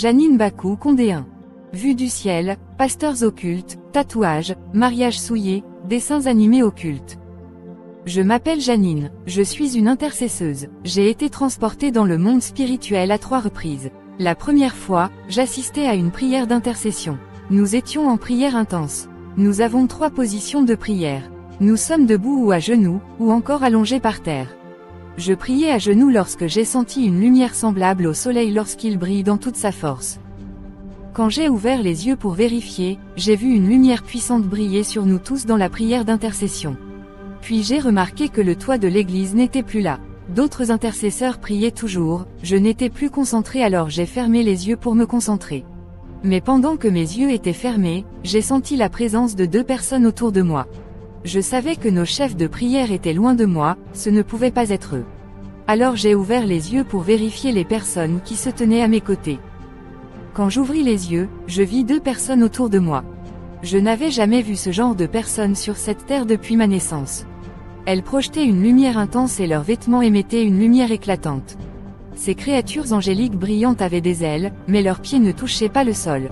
Janine Bakou Condéen. Vue du ciel, pasteurs occultes, tatouages, mariages souillés, dessins animés occultes. Je m'appelle Janine, je suis une intercesseuse. J'ai été transportée dans le monde spirituel à 3 reprises. La première fois, j'assistais à une prière d'intercession. Nous étions en prière intense. Nous avons 3 positions de prière. Nous sommes debout ou à genoux, ou encore allongés par terre. Je priais à genoux lorsque j'ai senti une lumière semblable au soleil lorsqu'il brille dans toute sa force. Quand j'ai ouvert les yeux pour vérifier, j'ai vu une lumière puissante briller sur nous tous dans la prière d'intercession. Puis j'ai remarqué que le toit de l'église n'était plus là. D'autres intercesseurs priaient toujours, je n'étais plus concentré alors j'ai fermé les yeux pour me concentrer. Mais pendant que mes yeux étaient fermés, j'ai senti la présence de 2 personnes autour de moi. Je savais que nos chefs de prière étaient loin de moi, ce ne pouvait pas être eux. Alors j'ai ouvert les yeux pour vérifier les personnes qui se tenaient à mes côtés. Quand j'ouvris les yeux, je vis 2 personnes autour de moi. Je n'avais jamais vu ce genre de personnes sur cette terre depuis ma naissance. Elles projetaient une lumière intense et leurs vêtements émettaient une lumière éclatante. Ces créatures angéliques brillantes avaient des ailes, mais leurs pieds ne touchaient pas le sol.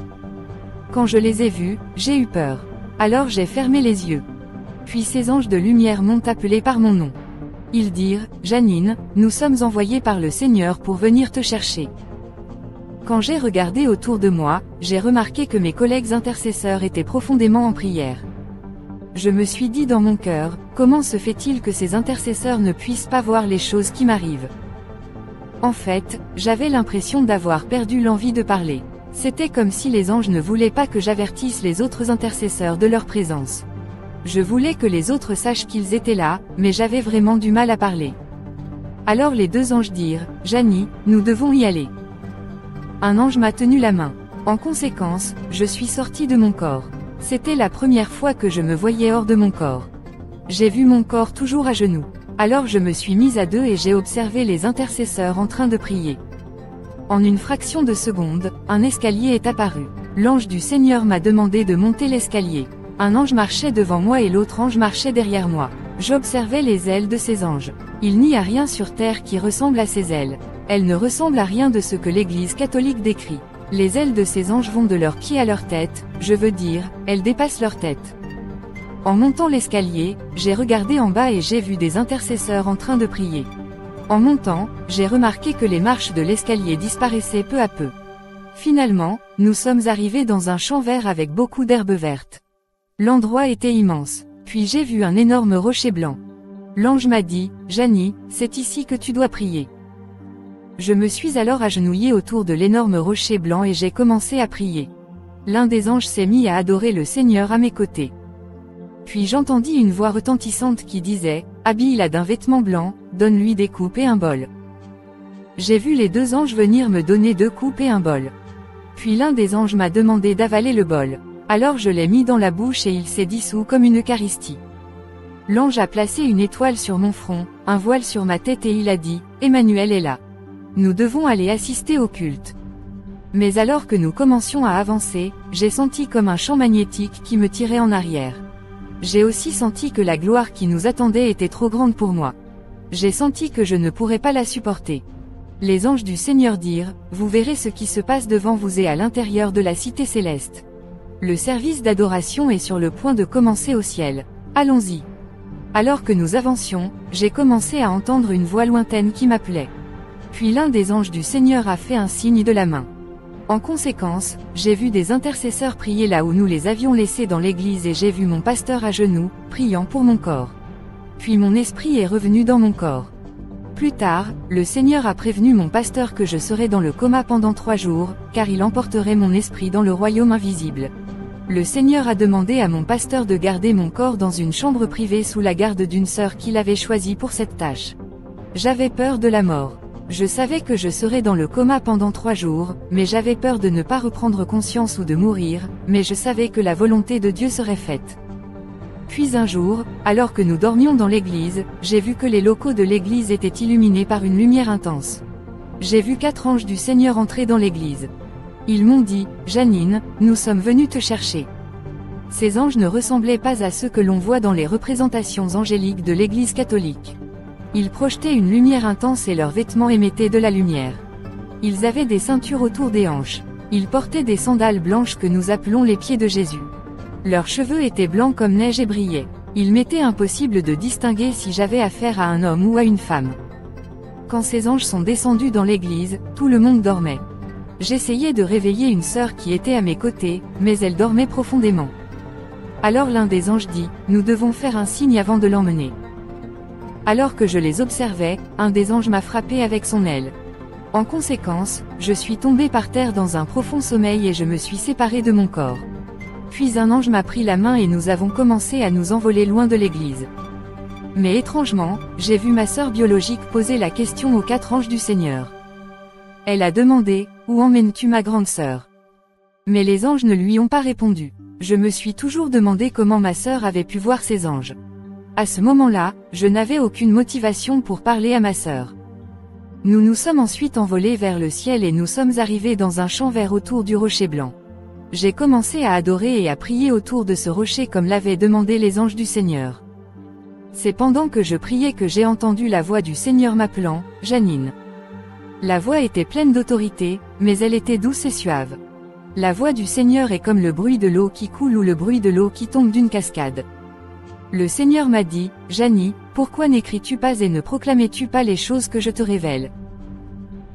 Quand je les ai vues, j'ai eu peur. Alors j'ai fermé les yeux. Puis ces anges de lumière m'ont appelé par mon nom. Ils dirent, « Janine, nous sommes envoyés par le Seigneur pour venir te chercher. » Quand j'ai regardé autour de moi, j'ai remarqué que mes collègues intercesseurs étaient profondément en prière. Je me suis dit dans mon cœur, comment se fait-il que ces intercesseurs ne puissent pas voir les choses qui m'arrivent? En fait, j'avais l'impression d'avoir perdu l'envie de parler. C'était comme si les anges ne voulaient pas que j'avertisse les autres intercesseurs de leur présence. Je voulais que les autres sachent qu'ils étaient là, mais j'avais vraiment du mal à parler. Alors les 2 anges dirent, « Janie, nous devons y aller. » Un ange m'a tenu la main. En conséquence, je suis sortie de mon corps. C'était la première fois que je me voyais hors de mon corps. J'ai vu mon corps toujours à genoux. Alors je me suis mise à 2 et j'ai observé les intercesseurs en train de prier. En une fraction de seconde, un escalier est apparu. L'ange du Seigneur m'a demandé de monter l'escalier. Un ange marchait devant moi et l'autre ange marchait derrière moi. J'observais les ailes de ces anges. Il n'y a rien sur terre qui ressemble à ces ailes. Elles ne ressemblent à rien de ce que l'Église catholique décrit. Les ailes de ces anges vont de leurs pieds à leur tête, je veux dire, elles dépassent leur tête. En montant l'escalier, j'ai regardé en bas et j'ai vu des intercesseurs en train de prier. En montant, j'ai remarqué que les marches de l'escalier disparaissaient peu à peu. Finalement, nous sommes arrivés dans un champ vert avec beaucoup d'herbes vertes. L'endroit était immense. Puis j'ai vu un énorme rocher blanc. L'ange m'a dit, « Janie, c'est ici que tu dois prier. » Je me suis alors agenouillée autour de l'énorme rocher blanc et j'ai commencé à prier. L'un des anges s'est mis à adorer le Seigneur à mes côtés. Puis j'entendis une voix retentissante qui disait, « Habille-la d'un vêtement blanc, donne-lui des coupes et un bol. » J'ai vu les 2 anges venir me donner 2 coupes et un bol. Puis l'un des anges m'a demandé d'avaler le bol. Alors je l'ai mis dans la bouche et il s'est dissous comme une Eucharistie. L'ange a placé une étoile sur mon front, un voile sur ma tête et il a dit, « Emmanuel est là. Nous devons aller assister au culte. » Mais alors que nous commencions à avancer, j'ai senti comme un champ magnétique qui me tirait en arrière. J'ai aussi senti que la gloire qui nous attendait était trop grande pour moi. J'ai senti que je ne pourrais pas la supporter. Les anges du Seigneur dirent, « Vous verrez ce qui se passe devant vous et à l'intérieur de la cité céleste. Le service d'adoration est sur le point de commencer au ciel. Allons-y. » Alors que nous avancions, j'ai commencé à entendre une voix lointaine qui m'appelait. Puis l'un des anges du Seigneur a fait un signe de la main. En conséquence, j'ai vu des intercesseurs prier là où nous les avions laissés dans l'église et j'ai vu mon pasteur à genoux, priant pour mon corps. Puis mon esprit est revenu dans mon corps. Plus tard, le Seigneur a prévenu mon pasteur que je serais dans le coma pendant 3 jours, car il emporterait mon esprit dans le royaume invisible. Le Seigneur a demandé à mon pasteur de garder mon corps dans une chambre privée sous la garde d'une sœur qu'il avait choisie pour cette tâche. J'avais peur de la mort. Je savais que je serais dans le coma pendant 3 jours, mais j'avais peur de ne pas reprendre conscience ou de mourir, mais je savais que la volonté de Dieu serait faite. Puis un jour, alors que nous dormions dans l'église, j'ai vu que les locaux de l'église étaient illuminés par une lumière intense. J'ai vu 4 anges du Seigneur entrer dans l'église. Ils m'ont dit, « Janine, nous sommes venus te chercher. » Ces anges ne ressemblaient pas à ceux que l'on voit dans les représentations angéliques de l'Église catholique. Ils projetaient une lumière intense et leurs vêtements émettaient de la lumière. Ils avaient des ceintures autour des hanches. Ils portaient des sandales blanches que nous appelons les pieds de Jésus. Leurs cheveux étaient blancs comme neige et brillaient. Il m'était impossible de distinguer si j'avais affaire à un homme ou à une femme. Quand ces anges sont descendus dans l'église, tout le monde dormait. J'essayais de réveiller une sœur qui était à mes côtés, mais elle dormait profondément. Alors l'un des anges dit, « Nous devons faire un signe avant de l'emmener. » Alors que je les observais, un des anges m'a frappé avec son aile. En conséquence, je suis tombé par terre dans un profond sommeil et je me suis séparé de mon corps. Puis un ange m'a pris la main et nous avons commencé à nous envoler loin de l'église. Mais étrangement, j'ai vu ma sœur biologique poser la question aux 4 anges du Seigneur. Elle a demandé, « Où emmènes-tu ma grande sœur ?» Mais les anges ne lui ont pas répondu. Je me suis toujours demandé comment ma sœur avait pu voir ces anges. À ce moment-là, je n'avais aucune motivation pour parler à ma sœur. Nous nous sommes ensuite envolés vers le ciel et nous sommes arrivés dans un champ vert autour du rocher blanc. J'ai commencé à adorer et à prier autour de ce rocher comme l'avaient demandé les anges du Seigneur. C'est pendant que je priais que j'ai entendu la voix du Seigneur m'appelant, « Janine ». La voix était pleine d'autorité, mais elle était douce et suave. La voix du Seigneur est comme le bruit de l'eau qui coule ou le bruit de l'eau qui tombe d'une cascade. Le Seigneur m'a dit, « Janie, pourquoi n'écris-tu pas et ne proclamais-tu pas les choses que je te révèle ?»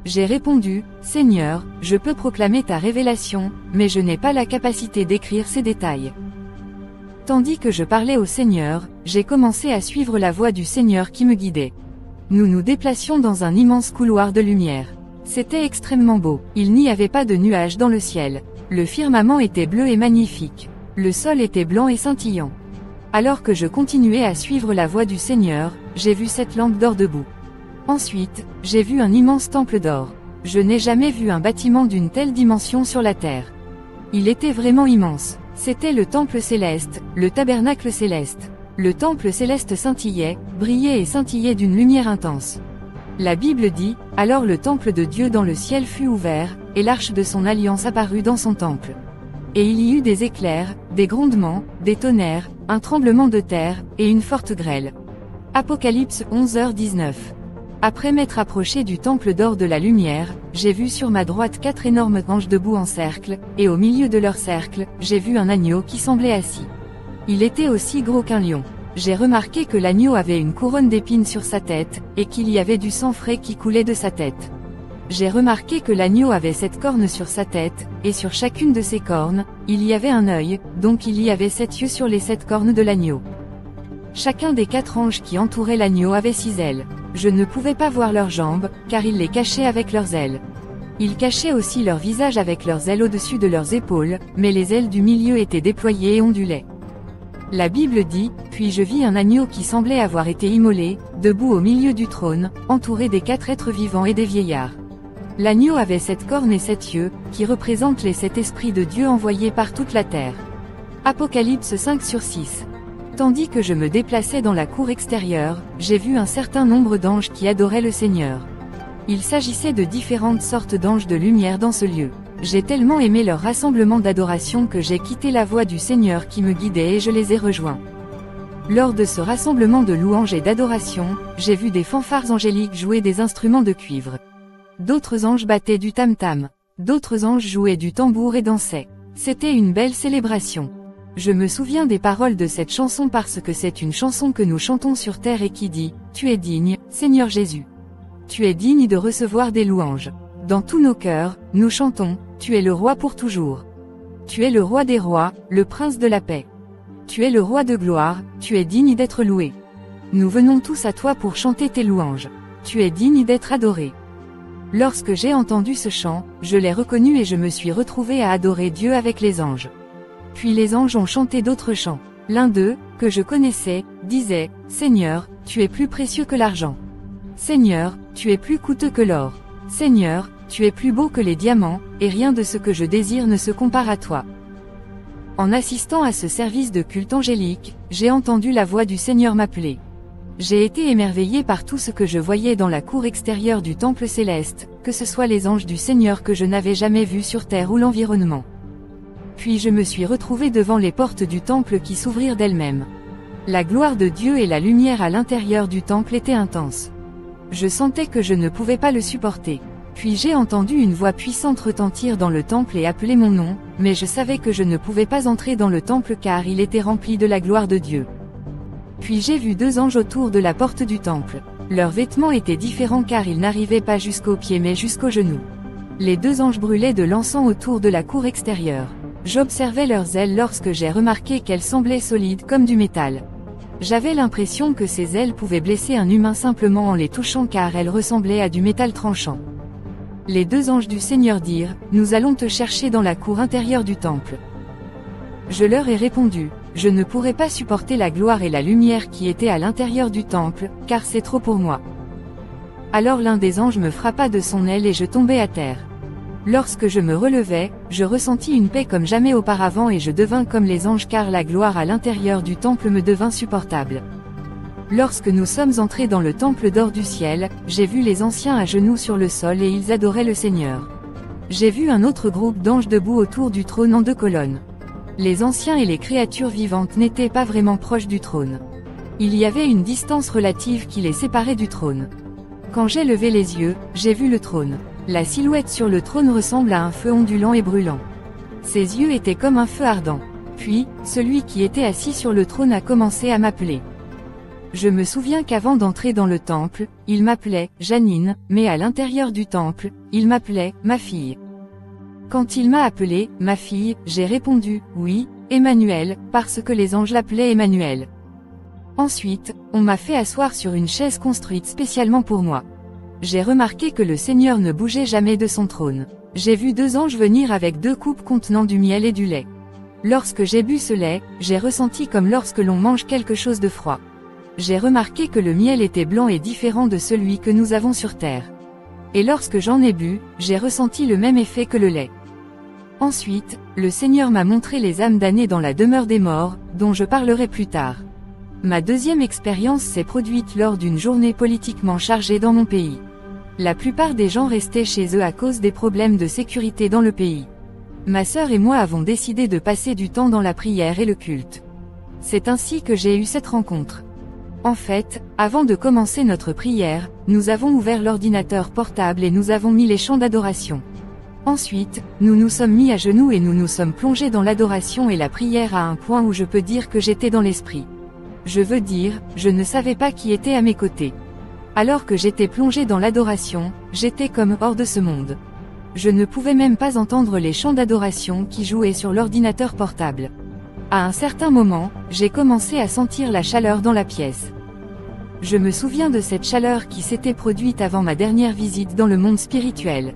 J'ai répondu, « Seigneur, je peux proclamer ta révélation, mais je n'ai pas la capacité d'écrire ces détails. » Tandis que je parlais au Seigneur, j'ai commencé à suivre la voix du Seigneur qui me guidait. Nous nous déplacions dans un immense couloir de lumière. C'était extrêmement beau, il n'y avait pas de nuages dans le ciel. Le firmament était bleu et magnifique. Le sol était blanc et scintillant. Alors que je continuais à suivre la voix du Seigneur, j'ai vu 7 lampes d'or debout. Ensuite, j'ai vu un immense temple d'or. Je n'ai jamais vu un bâtiment d'une telle dimension sur la terre. Il était vraiment immense. C'était le temple céleste, le tabernacle céleste. Le temple céleste scintillait, brillait et scintillait d'une lumière intense. La Bible dit, « Alors le temple de Dieu dans le ciel fut ouvert, et l'arche de son alliance apparut dans son temple. Et il y eut des éclairs, des grondements, des tonnerres, un tremblement de terre, et une forte grêle. » Apocalypse 11h19. Après m'être approché du temple d'or de la lumière, j'ai vu sur ma droite 4 énormes anges debout en cercle, et au milieu de leur cercle, j'ai vu un agneau qui semblait assis. Il était aussi gros qu'un lion. J'ai remarqué que l'agneau avait une couronne d'épines sur sa tête, et qu'il y avait du sang frais qui coulait de sa tête. J'ai remarqué que l'agneau avait 7 cornes sur sa tête, et sur chacune de ces cornes, il y avait un œil, donc il y avait 7 yeux sur les 7 cornes de l'agneau. Chacun des 4 anges qui entouraient l'agneau avait 6 ailes. Je ne pouvais pas voir leurs jambes, car ils les cachaient avec leurs ailes. Ils cachaient aussi leur visage avec leurs ailes au-dessus de leurs épaules, mais les ailes du milieu étaient déployées et ondulaient. La Bible dit, « Puis je vis un agneau qui semblait avoir été immolé, debout au milieu du trône, entouré des 4 êtres vivants et des vieillards. L'agneau avait 7 cornes et 7 yeux, qui représentent les 7 esprits de Dieu envoyés par toute la terre. » Apocalypse 5/6. Tandis que je me déplaçais dans la cour extérieure, j'ai vu un certain nombre d'anges qui adoraient le Seigneur. Il s'agissait de différentes sortes d'anges de lumière dans ce lieu. J'ai tellement aimé leur rassemblement d'adoration que j'ai quitté la voix du Seigneur qui me guidait et je les ai rejoints. Lors de ce rassemblement de louanges et d'adoration, j'ai vu des fanfares angéliques jouer des instruments de cuivre. D'autres anges battaient du tam-tam. D'autres anges jouaient du tambour et dansaient. C'était une belle célébration. Je me souviens des paroles de cette chanson parce que c'est une chanson que nous chantons sur terre et qui dit, « Tu es digne, Seigneur Jésus. Tu es digne de recevoir des louanges. Dans tous nos cœurs, nous chantons, Tu es le roi pour toujours. Tu es le roi des rois, le prince de la paix. Tu es le roi de gloire, tu es digne d'être loué. Nous venons tous à toi pour chanter tes louanges. Tu es digne d'être adoré. » Lorsque j'ai entendu ce chant, je l'ai reconnu et je me suis retrouvé à adorer Dieu avec les anges. Puis les anges ont chanté d'autres chants. L'un d'eux, que je connaissais, disait, « Seigneur, tu es plus précieux que l'argent. Seigneur, tu es plus coûteux que l'or. Seigneur, tu es plus beau que les diamants, et rien de ce que je désire ne se compare à toi. » En assistant à ce service de culte angélique, j'ai entendu la voix du Seigneur m'appeler. J'ai été émerveillé par tout ce que je voyais dans la cour extérieure du temple céleste, que ce soit les anges du Seigneur que je n'avais jamais vus sur terre ou l'environnement. Puis je me suis retrouvé devant les portes du temple qui s'ouvrirent d'elles-mêmes. La gloire de Dieu et la lumière à l'intérieur du temple étaient intenses. Je sentais que je ne pouvais pas le supporter. Puis j'ai entendu une voix puissante retentir dans le temple et appeler mon nom, mais je savais que je ne pouvais pas entrer dans le temple car il était rempli de la gloire de Dieu. Puis j'ai vu 2 anges autour de la porte du temple. Leurs vêtements étaient différents car ils n'arrivaient pas jusqu'aux pieds mais jusqu'aux genoux. Les 2 anges brûlaient de l'encens autour de la cour extérieure. J'observais leurs ailes lorsque j'ai remarqué qu'elles semblaient solides comme du métal. J'avais l'impression que ces ailes pouvaient blesser un humain simplement en les touchant car elles ressemblaient à du métal tranchant. Les 2 anges du Seigneur dirent, « Nous allons te chercher dans la cour intérieure du temple. » Je leur ai répondu, « Je ne pourrais pas supporter la gloire et la lumière qui étaient à l'intérieur du temple, car c'est trop pour moi. » Alors l'un des anges me frappa de son aile et je tombai à terre. Lorsque je me relevai, je ressentis une paix comme jamais auparavant et je devins comme les anges car la gloire à l'intérieur du temple me devint supportable. Lorsque nous sommes entrés dans le temple d'or du ciel, j'ai vu les anciens à genoux sur le sol et ils adoraient le Seigneur. J'ai vu un autre groupe d'anges debout autour du trône en 2 colonnes. Les anciens et les créatures vivantes n'étaient pas vraiment proches du trône. Il y avait une distance relative qui les séparait du trône. Quand j'ai levé les yeux, j'ai vu le trône. La silhouette sur le trône ressemble à un feu ondulant et brûlant. Ses yeux étaient comme un feu ardent. Puis, celui qui était assis sur le trône a commencé à m'appeler. Je me souviens qu'avant d'entrer dans le temple, il m'appelait « Janine », mais à l'intérieur du temple, il m'appelait « ma fille ». Quand il m'a appelé « ma fille », j'ai répondu « oui, Emmanuel », parce que les anges l'appelaient Emmanuel. Ensuite, on m'a fait asseoir sur une chaise construite spécialement pour moi. J'ai remarqué que le Seigneur ne bougeait jamais de son trône. J'ai vu 2 anges venir avec 2 coupes contenant du miel et du lait. Lorsque j'ai bu ce lait, j'ai ressenti comme lorsque l'on mange quelque chose de froid. J'ai remarqué que le miel était blanc et différent de celui que nous avons sur terre. Et lorsque j'en ai bu, j'ai ressenti le même effet que le lait. Ensuite, le Seigneur m'a montré les âmes damnées dans la demeure des morts, dont je parlerai plus tard. Ma deuxième expérience s'est produite lors d'une journée politiquement chargée dans mon pays. La plupart des gens restaient chez eux à cause des problèmes de sécurité dans le pays. Ma sœur et moi avons décidé de passer du temps dans la prière et le culte. C'est ainsi que j'ai eu cette rencontre. En fait, avant de commencer notre prière, nous avons ouvert l'ordinateur portable et nous avons mis les chants d'adoration. Ensuite, nous nous sommes mis à genoux et nous nous sommes plongés dans l'adoration et la prière à un point où je peux dire que j'étais dans l'esprit. Je veux dire, je ne savais pas qui était à mes côtés. Alors que j'étais plongé dans l'adoration, j'étais comme hors de ce monde. Je ne pouvais même pas entendre les chants d'adoration qui jouaient sur l'ordinateur portable. À un certain moment, j'ai commencé à sentir la chaleur dans la pièce. Je me souviens de cette chaleur qui s'était produite avant ma dernière visite dans le monde spirituel.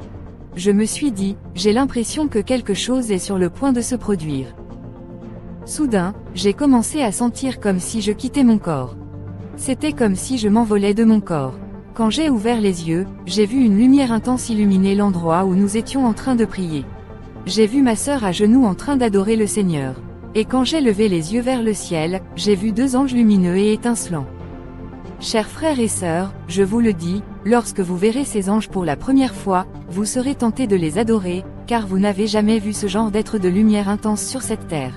Je me suis dit, j'ai l'impression que quelque chose est sur le point de se produire. Soudain, j'ai commencé à sentir comme si je quittais mon corps. C'était comme si je m'envolais de mon corps. Quand j'ai ouvert les yeux, j'ai vu une lumière intense illuminer l'endroit où nous étions en train de prier. J'ai vu ma sœur à genoux en train d'adorer le Seigneur. Et quand j'ai levé les yeux vers le ciel, j'ai vu 2 anges lumineux et étincelants. Chers frères et sœurs, je vous le dis, lorsque vous verrez ces anges pour la première fois, vous serez tentés de les adorer, car vous n'avez jamais vu ce genre d'être de lumière intense sur cette terre.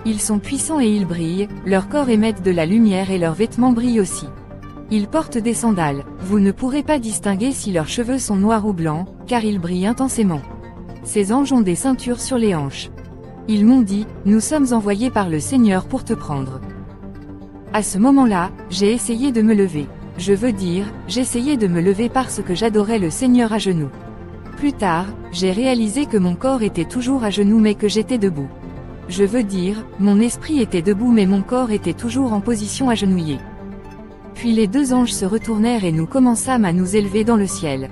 Ils sont puissants et ils brillent, leurs corps émettent de la lumière et leurs vêtements brillent aussi. Ils portent des sandales, vous ne pourrez pas distinguer si leurs cheveux sont noirs ou blancs, car ils brillent intensément. Ces anges ont des ceintures sur les hanches. Ils m'ont dit, nous sommes envoyés par le Seigneur pour te prendre. À ce moment-là, j'ai essayé de me lever. Je veux dire, j'essayais de me lever parce que j'adorais le Seigneur à genoux. Plus tard, j'ai réalisé que mon corps était toujours à genoux mais que j'étais debout. Je veux dire, mon esprit était debout mais mon corps était toujours en position agenouillée. Puis les 2 anges se retournèrent et nous commençâmes à nous élever dans le ciel.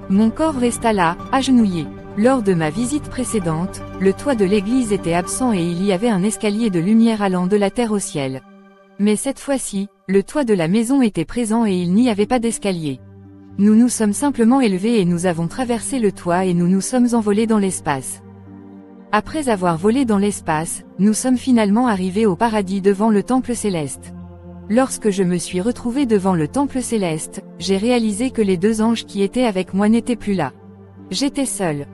Mon corps resta là, agenouillé. Lors de ma visite précédente, le toit de l'église était absent et il y avait un escalier de lumière allant de la terre au ciel. Mais cette fois-ci, le toit de la maison était présent et il n'y avait pas d'escalier. Nous nous sommes simplement élevés et nous avons traversé le toit et nous nous sommes envolés dans l'espace. Après avoir volé dans l'espace, nous sommes finalement arrivés au paradis devant le temple céleste. Lorsque je me suis retrouvé devant le temple céleste, j'ai réalisé que les 2 anges qui étaient avec moi n'étaient plus là. J'étais seul.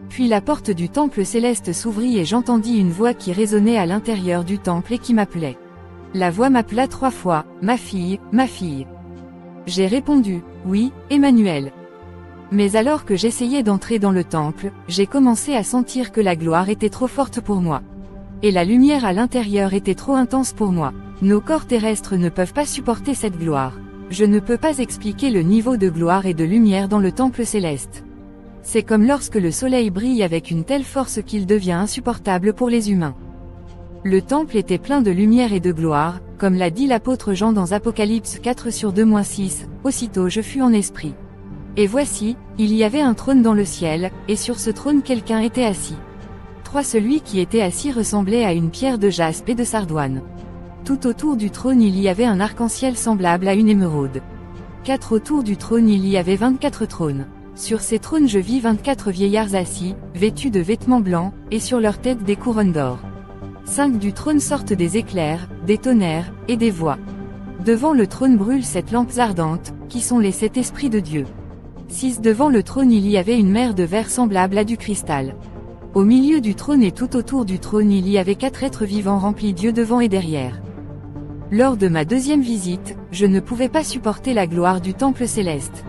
Puis la porte du temple céleste s'ouvrit et j'entendis une voix qui résonnait à l'intérieur du temple et qui m'appelait. La voix m'appela 3 fois, « Ma fille, ma fille ». J'ai répondu, « Oui, Emmanuel ». Mais alors que j'essayais d'entrer dans le temple, j'ai commencé à sentir que la gloire était trop forte pour moi. Et la lumière à l'intérieur était trop intense pour moi. Nos corps terrestres ne peuvent pas supporter cette gloire. Je ne peux pas expliquer le niveau de gloire et de lumière dans le temple céleste. C'est comme lorsque le soleil brille avec une telle force qu'il devient insupportable pour les humains. Le temple était plein de lumière et de gloire, comme l'a dit l'apôtre Jean dans Apocalypse 4/2-6, aussitôt je fus en esprit. Et voici, il y avait un trône dans le ciel, et sur ce trône quelqu'un était assis. 3 Celui qui était assis ressemblait à une pierre de jaspe et de sardoine. Tout autour du trône il y avait un arc-en-ciel semblable à une émeraude. 4 Autour du trône il y avait 24 trônes. Sur ces trônes je vis 24 vieillards assis, vêtus de vêtements blancs, et sur leurs têtes des couronnes d'or. 5 Du trône sortent des éclairs, des tonnerres, et des voix. Devant le trône brûlent 7 lampes ardentes, qui sont les 7 esprits de Dieu. 6 Devant le trône il y avait une mer de verre semblable à du cristal. Au milieu du trône et tout autour du trône il y avait 4 êtres vivants remplis d'yeux devant et derrière. Lors de ma deuxième visite, je ne pouvais pas supporter la gloire du temple céleste.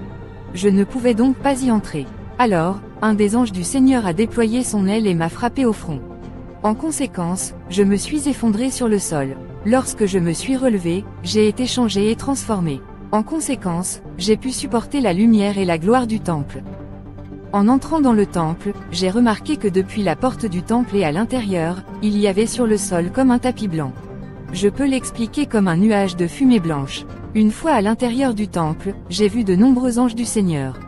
Je ne pouvais donc pas y entrer. Alors, un des anges du Seigneur a déployé son aile et m'a frappé au front. En conséquence, je me suis effondré sur le sol. Lorsque je me suis relevé, j'ai été changé et transformé. En conséquence, j'ai pu supporter la lumière et la gloire du temple. En entrant dans le temple, j'ai remarqué que depuis la porte du temple et à l'intérieur, il y avait sur le sol comme un tapis blanc. Je peux l'expliquer comme un nuage de fumée blanche. Une fois à l'intérieur du temple, j'ai vu de nombreux anges du Seigneur.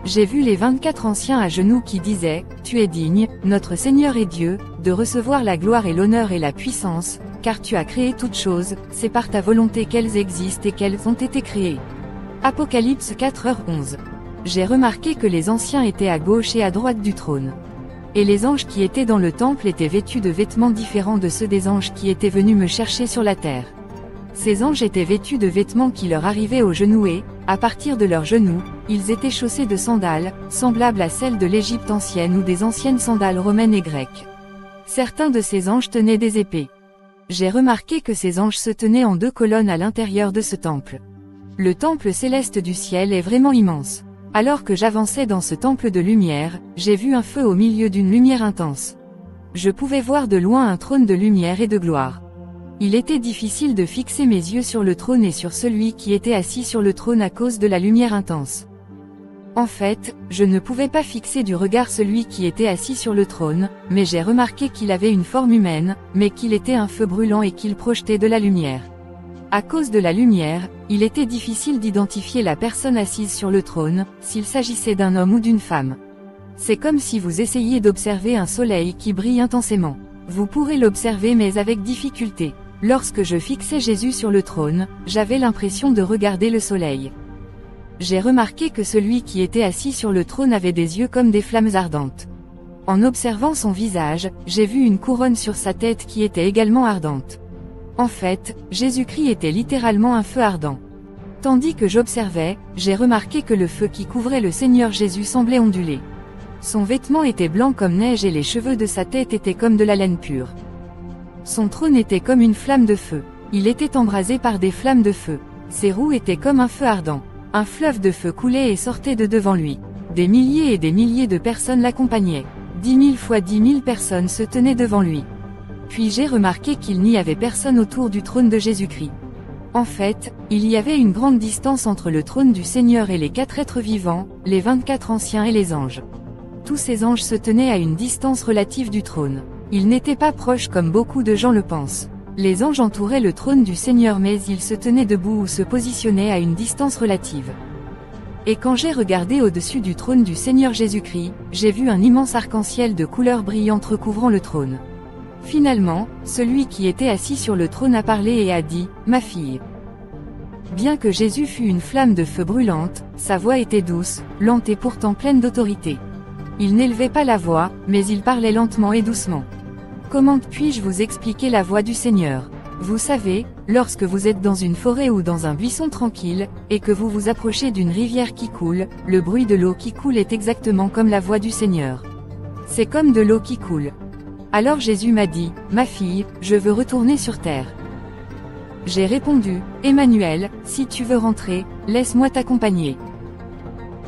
J'ai vu les 24 anciens à genoux qui disaient, « Tu es digne, notre Seigneur et Dieu, de recevoir la gloire et l'honneur et la puissance, car tu as créé toutes choses, c'est par ta volonté qu'elles existent et qu'elles ont été créées. » Apocalypse 4h11. J'ai remarqué que les anciens étaient à gauche et à droite du trône. Et les anges qui étaient dans le temple étaient vêtus de vêtements différents de ceux des anges qui étaient venus me chercher sur la terre. Ces anges étaient vêtus de vêtements qui leur arrivaient aux genoux et, à partir de leurs genoux, ils étaient chaussés de sandales, semblables à celles de l'Égypte ancienne ou des anciennes sandales romaines et grecques. Certains de ces anges tenaient des épées. J'ai remarqué que ces anges se tenaient en 2 colonnes à l'intérieur de ce temple. Le temple céleste du ciel est vraiment immense. Alors que j'avançais dans ce temple de lumière, j'ai vu un feu au milieu d'une lumière intense. Je pouvais voir de loin un trône de lumière et de gloire. Il était difficile de fixer mes yeux sur le trône et sur celui qui était assis sur le trône à cause de la lumière intense. En fait, je ne pouvais pas fixer du regard celui qui était assis sur le trône, mais j'ai remarqué qu'il avait une forme humaine, mais qu'il était un feu brûlant et qu'il projetait de la lumière. À cause de la lumière, il était difficile d'identifier la personne assise sur le trône, s'il s'agissait d'un homme ou d'une femme. C'est comme si vous essayiez d'observer un soleil qui brille intensément. Vous pourrez l'observer mais avec difficulté. Lorsque je fixais Jésus sur le trône, j'avais l'impression de regarder le soleil. J'ai remarqué que celui qui était assis sur le trône avait des yeux comme des flammes ardentes. En observant son visage, j'ai vu une couronne sur sa tête qui était également ardente. En fait, Jésus-Christ était littéralement un feu ardent. Tandis que j'observais, j'ai remarqué que le feu qui couvrait le Seigneur Jésus semblait onduler. Son vêtement était blanc comme neige et les cheveux de sa tête étaient comme de la laine pure. Son trône était comme une flamme de feu. Il était embrasé par des flammes de feu. Ses roues étaient comme un feu ardent. Un fleuve de feu coulait et sortait de devant lui. Des milliers et des milliers de personnes l'accompagnaient. 10 000 fois 10 000 personnes se tenaient devant lui. Puis j'ai remarqué qu'il n'y avait personne autour du trône de Jésus-Christ. En fait, il y avait une grande distance entre le trône du Seigneur et les 4 êtres vivants, les 24 anciens et les anges. Tous ces anges se tenaient à une distance relative du trône. Ils n'étaient pas proches comme beaucoup de gens le pensent. Les anges entouraient le trône du Seigneur mais ils se tenaient debout ou se positionnaient à une distance relative. Et quand j'ai regardé au-dessus du trône du Seigneur Jésus-Christ, j'ai vu un immense arc-en-ciel de couleurs brillantes recouvrant le trône. Finalement, celui qui était assis sur le trône a parlé et a dit, « Ma fille ». Bien que Jésus fût une flamme de feu brûlante, sa voix était douce, lente et pourtant pleine d'autorité. Il n'élevait pas la voix, mais il parlait lentement et doucement. Comment puis-je vous expliquer la voix du Seigneur? Vous savez, lorsque vous êtes dans une forêt ou dans un buisson tranquille, et que vous vous approchez d'une rivière qui coule, le bruit de l'eau qui coule est exactement comme la voix du Seigneur. C'est comme de l'eau qui coule. Alors Jésus m'a dit, « Ma fille, je veux retourner sur terre. » J'ai répondu, « Emmanuel, si tu veux rentrer, laisse-moi t'accompagner. »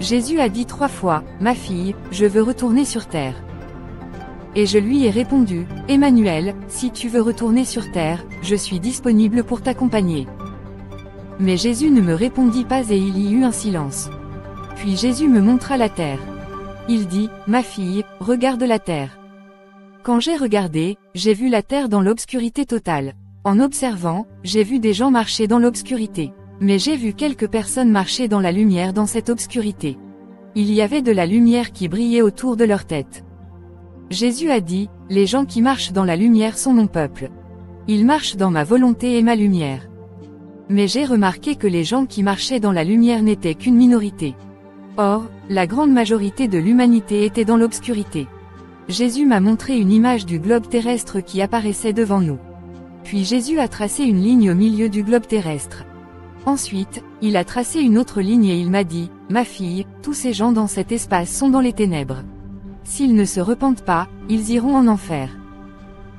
Jésus a dit 3 fois, ma fille, je veux retourner sur terre. Et je lui ai répondu, Emmanuel, si tu veux retourner sur terre, je suis disponible pour t'accompagner. Mais Jésus ne me répondit pas et il y eut un silence. Puis Jésus me montra la terre. Il dit, ma fille, regarde la terre. Quand j'ai regardé, j'ai vu la terre dans l'obscurité totale. En observant, j'ai vu des gens marcher dans l'obscurité. Mais j'ai vu quelques personnes marcher dans la lumière dans cette obscurité. Il y avait de la lumière qui brillait autour de leur tête. Jésus a dit, les gens qui marchent dans la lumière sont mon peuple. Ils marchent dans ma volonté et ma lumière. Mais j'ai remarqué que les gens qui marchaient dans la lumière n'étaient qu'une minorité. Or, la grande majorité de l'humanité était dans l'obscurité. Jésus m'a montré une image du globe terrestre qui apparaissait devant nous. Puis Jésus a tracé une ligne au milieu du globe terrestre. Ensuite, il a tracé une autre ligne et il m'a dit, ma fille, tous ces gens dans cet espace sont dans les ténèbres. S'ils ne se repentent pas, ils iront en enfer.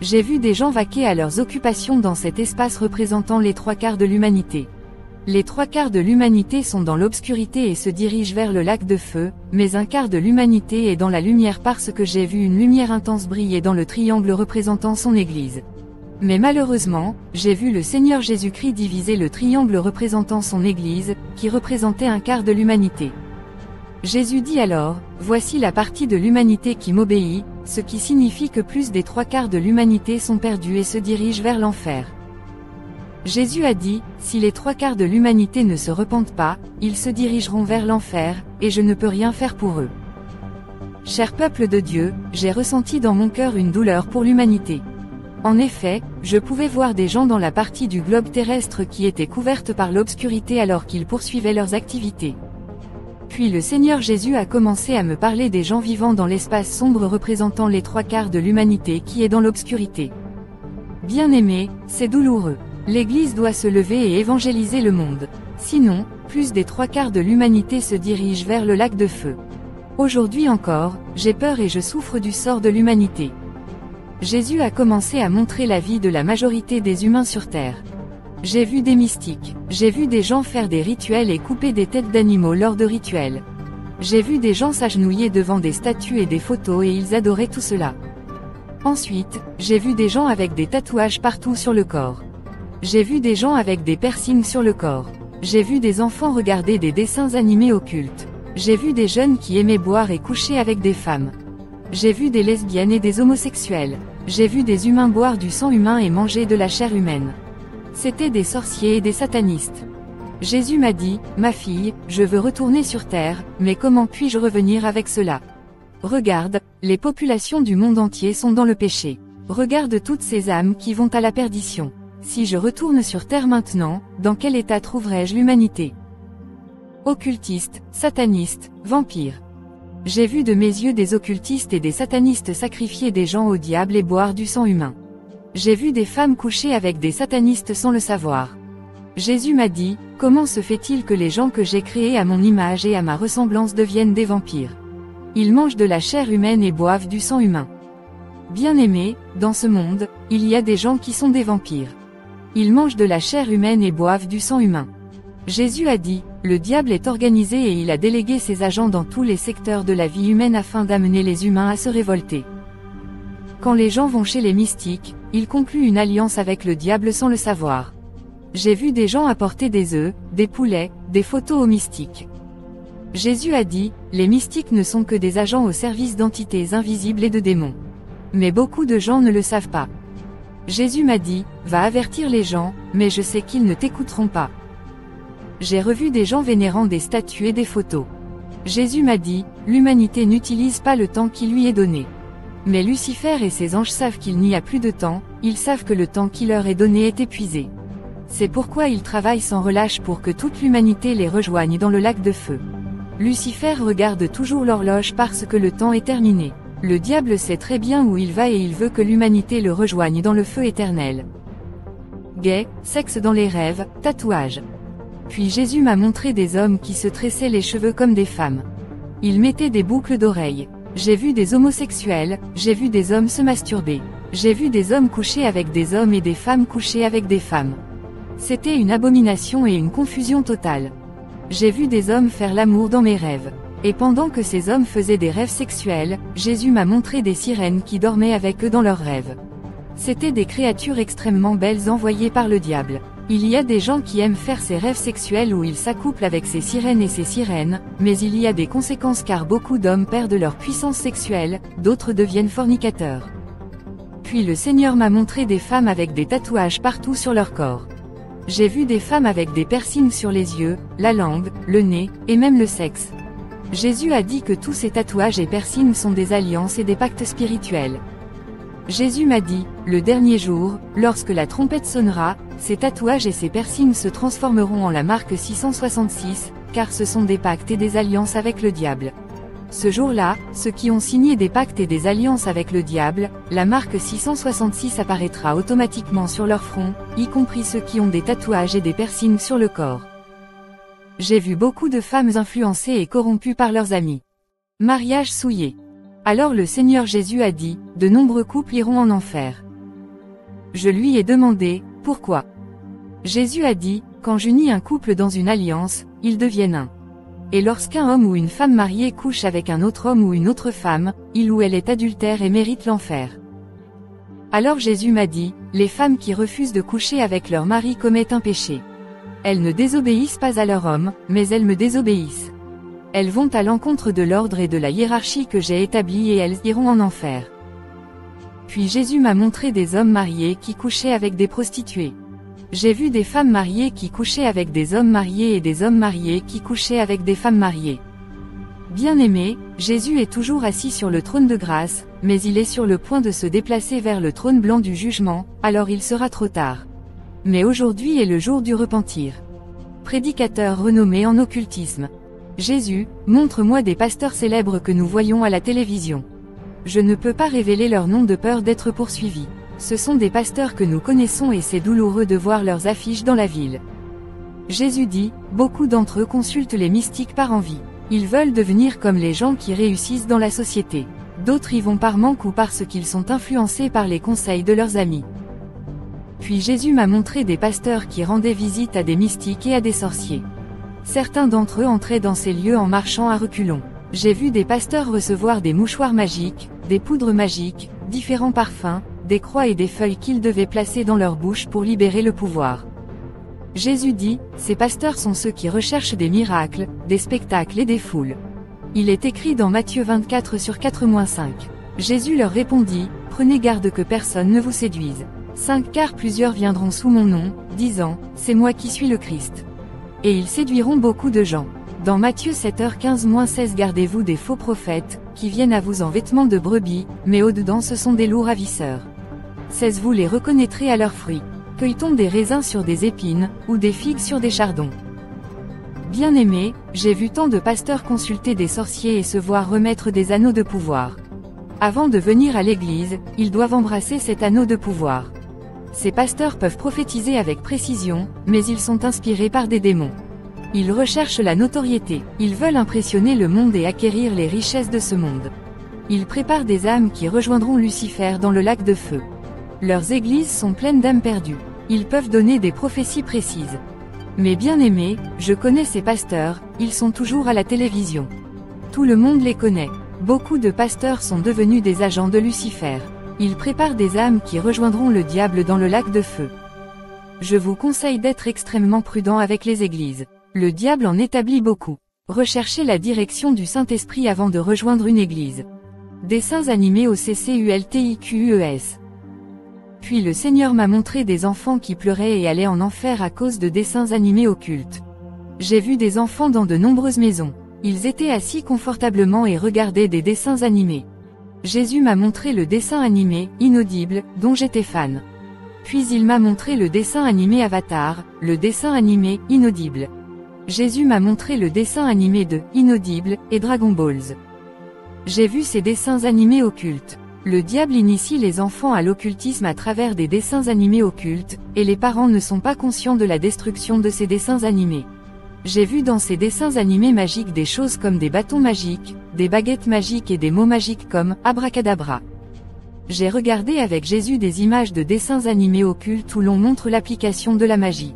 J'ai vu des gens vaquer à leurs occupations dans cet espace représentant les 3/4 de l'humanité. Les 3/4 de l'humanité sont dans l'obscurité et se dirigent vers le lac de feu, mais 1/4 de l'humanité est dans la lumière parce que j'ai vu une lumière intense briller dans le triangle représentant son Église. Mais malheureusement, j'ai vu le Seigneur Jésus-Christ diviser le triangle représentant son Église, qui représentait 1/4 de l'humanité. Jésus dit alors, voici la partie de l'humanité qui m'obéit, ce qui signifie que plus des 3/4 de l'humanité sont perdus et se dirigent vers l'enfer. Jésus a dit, si les 3/4 de l'humanité ne se repentent pas, ils se dirigeront vers l'enfer, et je ne peux rien faire pour eux. Cher peuple de Dieu, j'ai ressenti dans mon cœur une douleur pour l'humanité. En effet, je pouvais voir des gens dans la partie du globe terrestre qui était couverte par l'obscurité alors qu'ils poursuivaient leurs activités. Puis le Seigneur Jésus a commencé à me parler des gens vivant dans l'espace sombre représentant les 3/4 de l'humanité qui est dans l'obscurité. Bien-aimés, c'est douloureux. L'Église doit se lever et évangéliser le monde. Sinon, plus des 3/4 de l'humanité se dirigent vers le lac de feu. Aujourd'hui encore, j'ai peur et je souffre du sort de l'humanité. Jésus a commencé à montrer la vie de la majorité des humains sur Terre. J'ai vu des mystiques, j'ai vu des gens faire des rituels et couper des têtes d'animaux lors de rituels. J'ai vu des gens s'agenouiller devant des statues et des photos et ils adoraient tout cela. Ensuite, j'ai vu des gens avec des tatouages partout sur le corps. J'ai vu des gens avec des piercings sur le corps. J'ai vu des enfants regarder des dessins animés occultes. J'ai vu des jeunes qui aimaient boire et coucher avec des femmes. J'ai vu des lesbiennes et des homosexuels. J'ai vu des humains boire du sang humain et manger de la chair humaine. C'étaient des sorciers et des satanistes. Jésus m'a dit, ma fille, je veux retourner sur terre, mais comment puis-je revenir avec cela? Regarde, les populations du monde entier sont dans le péché. Regarde toutes ces âmes qui vont à la perdition. Si je retourne sur terre maintenant, dans quel état trouverai-je l'humanité? Occultistes, satanistes, vampires. J'ai vu de mes yeux des occultistes et des satanistes sacrifier des gens au diable et boire du sang humain. J'ai vu des femmes coucher avec des satanistes sans le savoir. Jésus m'a dit, comment se fait-il que les gens que j'ai créés à mon image et à ma ressemblance deviennent des vampires? Ils mangent de la chair humaine et boivent du sang humain. Bien-aimés, dans ce monde, il y a des gens qui sont des vampires. Ils mangent de la chair humaine et boivent du sang humain. Jésus a dit, le diable est organisé et il a délégué ses agents dans tous les secteurs de la vie humaine afin d'amener les humains à se révolter. Quand les gens vont chez les mystiques, ils concluent une alliance avec le diable sans le savoir. J'ai vu des gens apporter des œufs, des poulets, des photos aux mystiques. Jésus a dit, les mystiques ne sont que des agents au service d'entités invisibles et de démons. Mais beaucoup de gens ne le savent pas. Jésus m'a dit, va avertir les gens, mais je sais qu'ils ne t'écouteront pas. J'ai revu des gens vénérant des statues et des photos. Jésus m'a dit, l'humanité n'utilise pas le temps qui lui est donné. Mais Lucifer et ses anges savent qu'il n'y a plus de temps, ils savent que le temps qui leur est donné est épuisé. C'est pourquoi ils travaillent sans relâche pour que toute l'humanité les rejoigne dans le lac de feu. Lucifer regarde toujours l'horloge parce que le temps est terminé. Le diable sait très bien où il va et il veut que l'humanité le rejoigne dans le feu éternel. Gays, sexe dans les rêves, tatouage. Puis Jésus m'a montré des hommes qui se tressaient les cheveux comme des femmes. Ils mettaient des boucles d'oreilles. J'ai vu des homosexuels, j'ai vu des hommes se masturber. J'ai vu des hommes coucher avec des hommes et des femmes coucher avec des femmes. C'était une abomination et une confusion totale. J'ai vu des hommes faire l'amour dans mes rêves. Et pendant que ces hommes faisaient des rêves sexuels, Jésus m'a montré des sirènes qui dormaient avec eux dans leurs rêves. C'étaient des créatures extrêmement belles envoyées par le diable. Il y a des gens qui aiment faire ces rêves sexuels où ils s'accouplent avec ces sirènes et ces sirènes, mais il y a des conséquences car beaucoup d'hommes perdent leur puissance sexuelle, d'autres deviennent fornicateurs. Puis le Seigneur m'a montré des femmes avec des tatouages partout sur leur corps. J'ai vu des femmes avec des piercings sur les yeux, la langue, le nez, et même le sexe. Jésus a dit que tous ces tatouages et piercings sont des alliances et des pactes spirituels. Jésus m'a dit, le dernier jour, lorsque la trompette sonnera, ces tatouages et ces piercings se transformeront en la marque 666, car ce sont des pactes et des alliances avec le diable. Ce jour-là, ceux qui ont signé des pactes et des alliances avec le diable, la marque 666 apparaîtra automatiquement sur leur front, y compris ceux qui ont des tatouages et des piercings sur le corps. J'ai vu beaucoup de femmes influencées et corrompues par leurs amis. Mariage souillé. Alors le Seigneur Jésus a dit, de nombreux couples iront en enfer. Je lui ai demandé, pourquoi? Jésus a dit, quand j'unis un couple dans une alliance, ils deviennent un. Et lorsqu'un homme ou une femme mariée couche avec un autre homme ou une autre femme, il ou elle est adultère et mérite l'enfer. Alors Jésus m'a dit, les femmes qui refusent de coucher avec leur mari commettent un péché. Elles ne désobéissent pas à leur homme, mais elles me désobéissent. Elles vont à l'encontre de l'ordre et de la hiérarchie que j'ai établie et elles iront en enfer. Puis Jésus m'a montré des hommes mariés qui couchaient avec des prostituées. J'ai vu des femmes mariées qui couchaient avec des hommes mariés et des hommes mariés qui couchaient avec des femmes mariées. Bien-aimé, Jésus est toujours assis sur le trône de grâce, mais il est sur le point de se déplacer vers le trône blanc du jugement, alors il sera trop tard. Mais aujourd'hui est le jour du repentir. Prédicateur renommé en occultisme. Jésus, montre-moi des pasteurs célèbres que nous voyons à la télévision. Je ne peux pas révéler leur nom de peur d'être poursuivi. Ce sont des pasteurs que nous connaissons et c'est douloureux de voir leurs affiches dans la ville. Jésus dit, beaucoup d'entre eux consultent les mystiques par envie. Ils veulent devenir comme les gens qui réussissent dans la société. D'autres y vont par manque ou parce qu'ils sont influencés par les conseils de leurs amis. Puis Jésus m'a montré des pasteurs qui rendaient visite à des mystiques et à des sorciers. Certains d'entre eux entraient dans ces lieux en marchant à reculons. J'ai vu des pasteurs recevoir des mouchoirs magiques, des poudres magiques, différents parfums, des croix et des feuilles qu'ils devaient placer dans leur bouche pour libérer le pouvoir. Jésus dit, ces pasteurs sont ceux qui recherchent des miracles, des spectacles et des foules. Il est écrit dans Matthieu 24/4-5. Jésus leur répondit, prenez garde que personne ne vous séduise. 5 Car plusieurs viendront sous mon nom, disant, c'est moi qui suis le Christ. Et ils séduiront beaucoup de gens. Dans Matthieu 7h15-16 Gardez-vous des faux prophètes, qui viennent à vous en vêtements de brebis, mais au-dedans ce sont des loups ravisseurs. 16 Vous les reconnaîtrez à leurs fruits. Cueille-t-on des raisins sur des épines, ou des figues sur des chardons? Bien-aimé, j'ai vu tant de pasteurs consulter des sorciers et se voir remettre des anneaux de pouvoir. Avant de venir à l'église, ils doivent embrasser cet anneau de pouvoir. Ces pasteurs peuvent prophétiser avec précision, mais ils sont inspirés par des démons. Ils recherchent la notoriété, ils veulent impressionner le monde et acquérir les richesses de ce monde. Ils préparent des âmes qui rejoindront Lucifer dans le lac de feu. Leurs églises sont pleines d'âmes perdues. Ils peuvent donner des prophéties précises. Mais bien aimés, je connais ces pasteurs, ils sont toujours à la télévision. Tout le monde les connaît. Beaucoup de pasteurs sont devenus des agents de Lucifer. Ils préparent des âmes qui rejoindront le diable dans le lac de feu. Je vous conseille d'être extrêmement prudent avec les églises. Le diable en établit beaucoup. Recherchez la direction du Saint-Esprit avant de rejoindre une église. Dessins animés au CCULTIQUES. Puis le Seigneur m'a montré des enfants qui pleuraient et allaient en enfer à cause de dessins animés occultes. J'ai vu des enfants dans de nombreuses maisons. Ils étaient assis confortablement et regardaient des dessins animés. Jésus m'a montré le dessin animé, Inaudible, dont j'étais fan. Puis il m'a montré le dessin animé Avatar, le dessin animé, Inaudible. Jésus m'a montré le dessin animé de Inaudible et Dragon Balls. J'ai vu ces dessins animés occultes. Le diable initie les enfants à l'occultisme à travers des dessins animés occultes, et les parents ne sont pas conscients de la destruction de ces dessins animés. J'ai vu dans ces dessins animés magiques des choses comme des bâtons magiques, des baguettes magiques et des mots magiques comme « abracadabra ». J'ai regardé avec Jésus des images de dessins animés occultes où l'on montre l'application de la magie.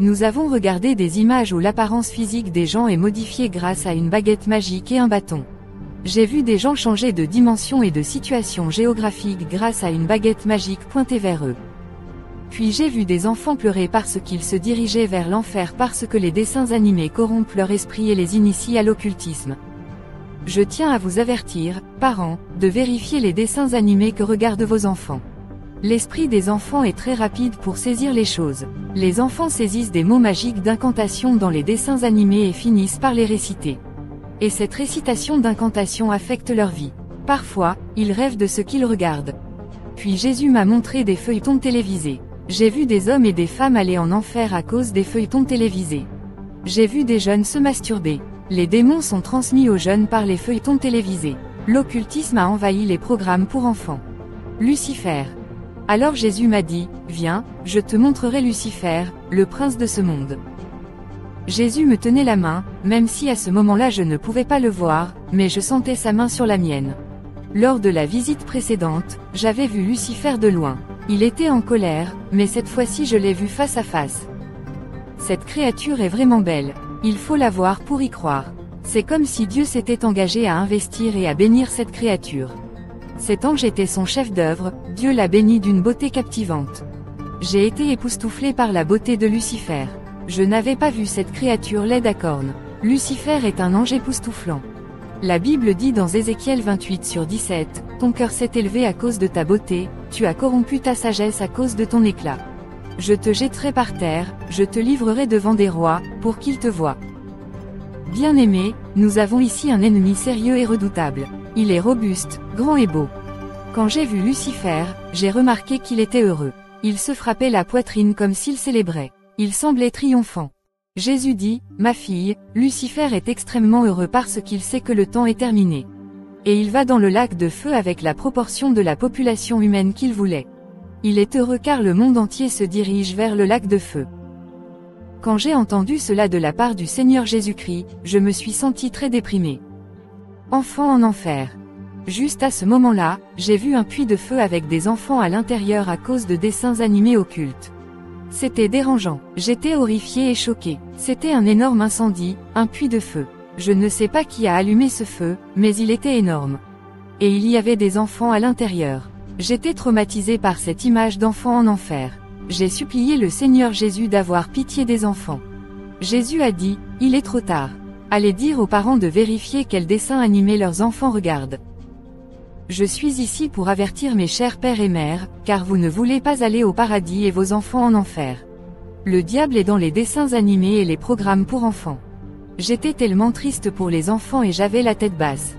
Nous avons regardé des images où l'apparence physique des gens est modifiée grâce à une baguette magique et un bâton. J'ai vu des gens changer de dimension et de situation géographique grâce à une baguette magique pointée vers eux. Puis j'ai vu des enfants pleurer parce qu'ils se dirigeaient vers l'enfer parce que les dessins animés corrompent leur esprit et les initient à l'occultisme. Je tiens à vous avertir, parents, de vérifier les dessins animés que regardent vos enfants. L'esprit des enfants est très rapide pour saisir les choses. Les enfants saisissent des mots magiques d'incantation dans les dessins animés et finissent par les réciter. Et cette récitation d'incantation affecte leur vie. Parfois, ils rêvent de ce qu'ils regardent. Puis Jésus m'a montré des feuilletons télévisés. J'ai vu des hommes et des femmes aller en enfer à cause des feuilletons télévisés. J'ai vu des jeunes se masturber. Les démons sont transmis aux jeunes par les feuilletons télévisés. L'occultisme a envahi les programmes pour enfants. Lucifer. Alors Jésus m'a dit, viens, je te montrerai Lucifer, le prince de ce monde. Jésus me tenait la main, même si à ce moment-là je ne pouvais pas le voir, mais je sentais sa main sur la mienne. Lors de la visite précédente, j'avais vu Lucifer de loin. Il était en colère, mais cette fois-ci je l'ai vu face à face. Cette créature est vraiment belle. Il faut la voir pour y croire. C'est comme si Dieu s'était engagé à investir et à bénir cette créature. Cet ange était son chef d'œuvre, Dieu l'a béni d'une beauté captivante. J'ai été époustouflé par la beauté de Lucifer. Je n'avais pas vu cette créature laide à cornes. Lucifer est un ange époustouflant. La Bible dit dans Ézéchiel 28/17, « Ton cœur s'est élevé à cause de ta beauté, tu as corrompu ta sagesse à cause de ton éclat. Je te jetterai par terre, je te livrerai devant des rois, pour qu'ils te voient. » Bien-aimés, nous avons ici un ennemi sérieux et redoutable. Il est robuste, grand et beau. Quand j'ai vu Lucifer, j'ai remarqué qu'il était heureux. Il se frappait la poitrine comme s'il célébrait. Il semblait triomphant. Jésus dit, « Ma fille, Lucifer est extrêmement heureux parce qu'il sait que le temps est terminé. Et il va dans le lac de feu avec la proportion de la population humaine qu'il voulait. Il est heureux car le monde entier se dirige vers le lac de feu. » Quand j'ai entendu cela de la part du Seigneur Jésus-Christ, je me suis senti très déprimé. Enfants en enfer. Juste à ce moment-là, j'ai vu un puits de feu avec des enfants à l'intérieur à cause de dessins animés occultes. C'était dérangeant. J'étais horrifié et choqué. C'était un énorme incendie, un puits de feu. Je ne sais pas qui a allumé ce feu, mais il était énorme. Et il y avait des enfants à l'intérieur. J'étais traumatisé par cette image d'enfants en enfer. J'ai supplié le Seigneur Jésus d'avoir pitié des enfants. Jésus a dit, « Il est trop tard. Allez dire aux parents de vérifier quels dessins animés leurs enfants regardent. » Je suis ici pour avertir mes chers pères et mères, car vous ne voulez pas aller au paradis et vos enfants en enfer. Le diable est dans les dessins animés et les programmes pour enfants. J'étais tellement triste pour les enfants et j'avais la tête basse.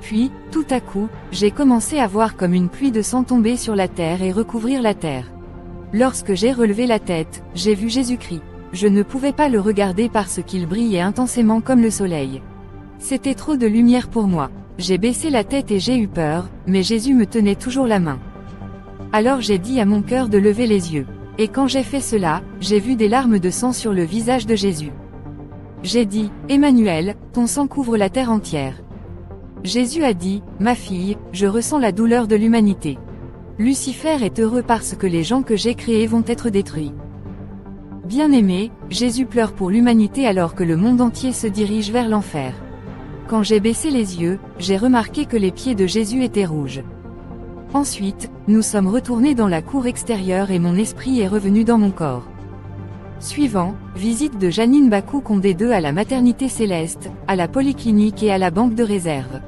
Puis, tout à coup, j'ai commencé à voir comme une pluie de sang tomber sur la terre et recouvrir la terre. Lorsque j'ai relevé la tête, j'ai vu Jésus-Christ. Je ne pouvais pas le regarder parce qu'il brillait intensément comme le soleil. C'était trop de lumière pour moi. J'ai baissé la tête et j'ai eu peur, mais Jésus me tenait toujours la main. Alors j'ai dit à mon cœur de lever les yeux. Et quand j'ai fait cela, j'ai vu des larmes de sang sur le visage de Jésus. J'ai dit, « Emmanuel, ton sang couvre la terre entière. » Jésus a dit, « Ma fille, je ressens la douleur de l'humanité. Lucifer est heureux parce que les gens que j'ai créés vont être détruits. » Bien-aimé, Jésus pleure pour l'humanité alors que le monde entier se dirige vers l'enfer. Quand j'ai baissé les yeux, j'ai remarqué que les pieds de Jésus étaient rouges. Ensuite, nous sommes retournés dans la cour extérieure et mon esprit est revenu dans mon corps. Suivant, visite de Janine Bakou Condé II à la maternité céleste, à la polyclinique et à la banque de réserve.